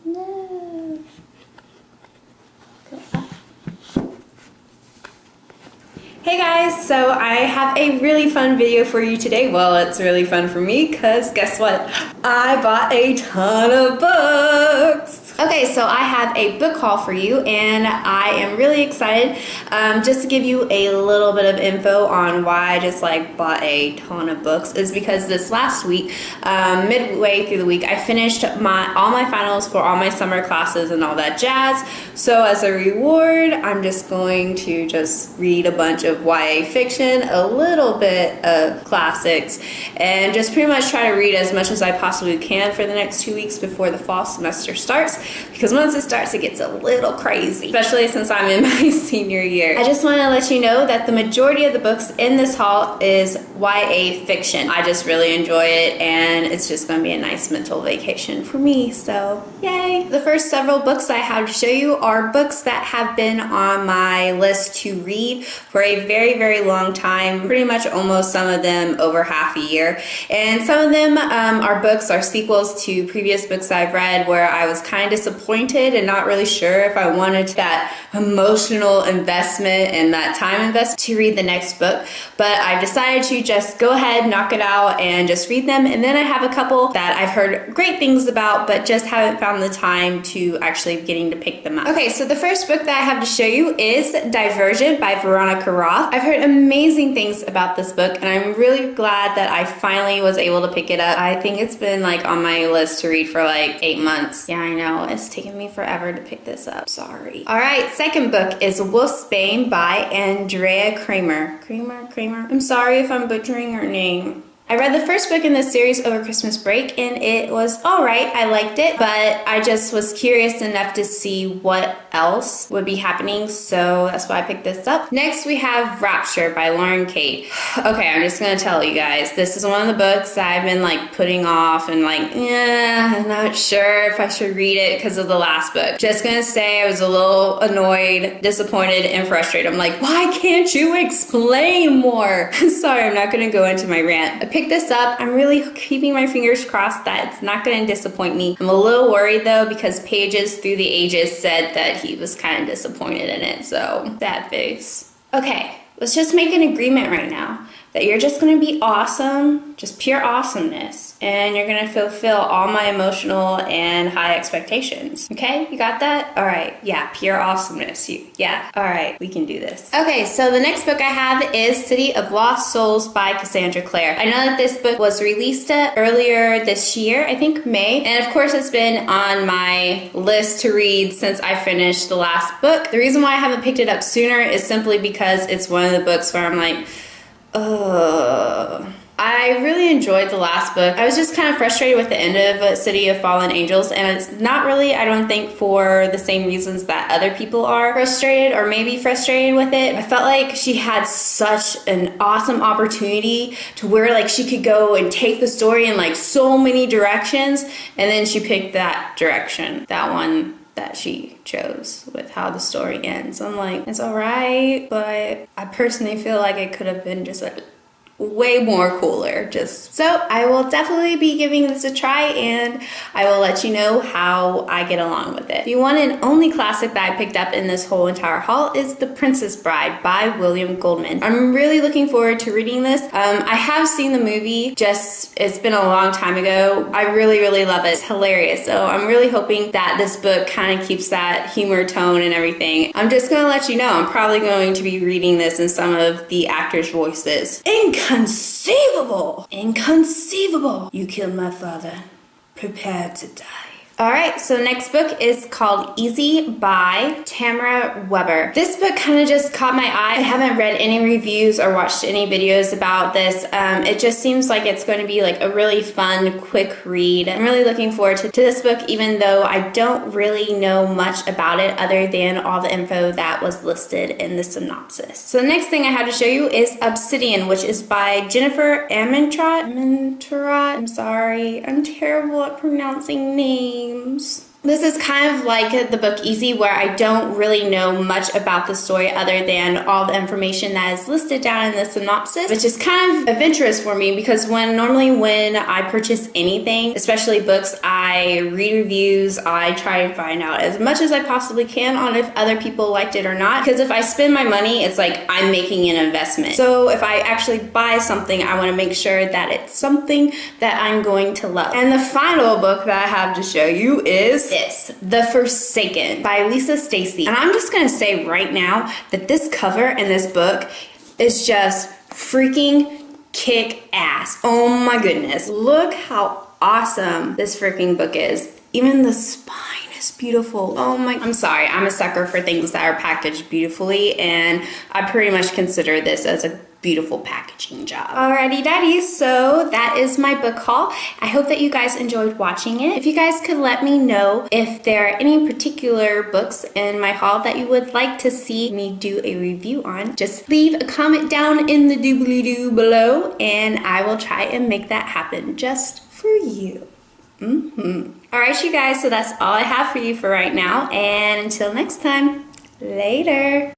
No. Go up. Hey guys, so I have a really fun video for you today. Well, it's really fun for me because guess what? I bought a ton of books. Okay, so I have a book haul for you and I am really excited just to give you a little bit of info on why I just bought a ton of books is because this last week, midway through the week, I finished all my finals for all my summer classes and all that jazz. So as a reward, I'm just going to just read a bunch of YA fiction, a little bit of classics, and just pretty much try to read as much as I possibly can for the next 2 weeks before the fall semester starts, because once it starts it gets a little crazy, especially since I'm in my senior year. I just want to let you know that the majority of the books in this haul is YA fiction. I just really enjoy it and it's just going to be a nice mental vacation for me, so yay! The first several books I have to show you are books that have been on my list to read for a very, very long time, pretty much almost some of them over half a year. And some of them are sequels to previous books I've read where I was kind of disappointed and not really sure if I wanted that emotional investment and that time investment to read the next book. But I decided to just go ahead, knock it out, and just read them. And then I have a couple that I've heard great things about, but just haven't found the time to actually getting to pick them up. Okay, so the first book that I have to show you is Divergent by Veronica Roth. I've heard amazing things about this book and I'm really glad that I finally was able to pick it up. I think it's been on my list to read for 8 months. Yeah, I know, it's taken me forever to pick this up. Sorry. Alright, second book is Wolfesbane by Andrea Kramer. Kramer? I'm sorry if I'm butchering her name. I read the first book in this series over Christmas break and it was alright, I liked it, but I just was curious enough to see what else would be happening, so that's why I picked this up. Next we have Rapture by Lauren Kate. Okay, I'm just gonna tell you guys, this is one of the books that I've been putting off and I'm not sure if I should read it because of the last book. Just gonna say I was a little annoyed, disappointed, and frustrated. I'm like, why can't you explain more? Sorry, I'm not gonna go into my rant. I picked this up. I'm really keeping my fingers crossed that it's not going to disappoint me. I'm a little worried though because Pages Through the Ages said that he was kind of disappointed in it, so sad face. Okay, let's just make an agreement right now that you're just going to be awesome, just pure awesomeness, and you're going to fulfill all my emotional and high expectations. Okay, you got that? All right, yeah, pure awesomeness. Yeah, all right, we can do this. Okay, so the next book I have is City of Lost Souls by Cassandra Clare. I know that this book was released earlier this year, I think May, and of course it's been on my list to read since I finished the last book. The reason why I haven't picked it up sooner is simply because it's one of the books where I'm like, I really enjoyed the last book. I was just kind of frustrated with the end of City of Fallen Angels, and it's not really, I don't think, for the same reasons that other people are frustrated or maybe frustrated with it. I felt like she had such an awesome opportunity to where she could go and take the story in so many directions, and then she picked that direction, that one that she chose with how the story ends. I'm like, it's alright, but I personally feel like it could have been just way more cooler. So I will definitely be giving this a try and I will let you know how I get along with it. The one and only classic that I picked up in this whole entire haul is The Princess Bride by William Goldman. I'm really looking forward to reading this. I have seen the movie, it's been a long time ago. I really love it. It's hilarious. So I'm really hoping that this book kind of keeps that humor tone and everything. I'm just gonna let you know, I'm probably going to be reading this in some of the actors' voices. Inconceivable! Inconceivable! You killed my father. Prepare to die. Alright, so next book is called Easy by Tamara Weber. This book kind of just caught my eye. I haven't read any reviews or watched any videos about this. It just seems like it's going to be a really fun, quick read. I'm really looking forward to this book, even though I don't really know much about it other than all the info that was listed in the synopsis. So the next thing I have to show you is Obsidian, which is by Jennifer Armentrout. I'm sorry, I'm terrible at pronouncing names. This is kind of like the book Easy, where I don't really know much about the story other than all the information that is listed down in the synopsis, which is kind of adventurous for me because normally when I purchase anything, especially books, I read reviews, I try and find out as much as I possibly can on if other people liked it or not, because if I spend my money, it's like I'm making an investment. So if I actually buy something, I want to make sure that it's something that I'm going to love. And the final book that I have to show you is The Forsaken by Lisa Stacy. And I'm just gonna say right now that this cover in this book is just freaking kick ass. Oh my goodness. Look how awesome this freaking book is. Even the spine is beautiful. Oh my, I'm sorry, I'm a sucker for things that are packaged beautifully, and I pretty much consider this as a beautiful packaging job. Alrighty daddies, so that is my book haul. I hope that you guys enjoyed watching it. If you guys could let me know if there are any particular books in my haul that you would like to see me do a review on, just leave a comment down in the doobly-doo below and I will try and make that happen just for you. Alright you guys, so that's all I have for you for right now, and until next time, later.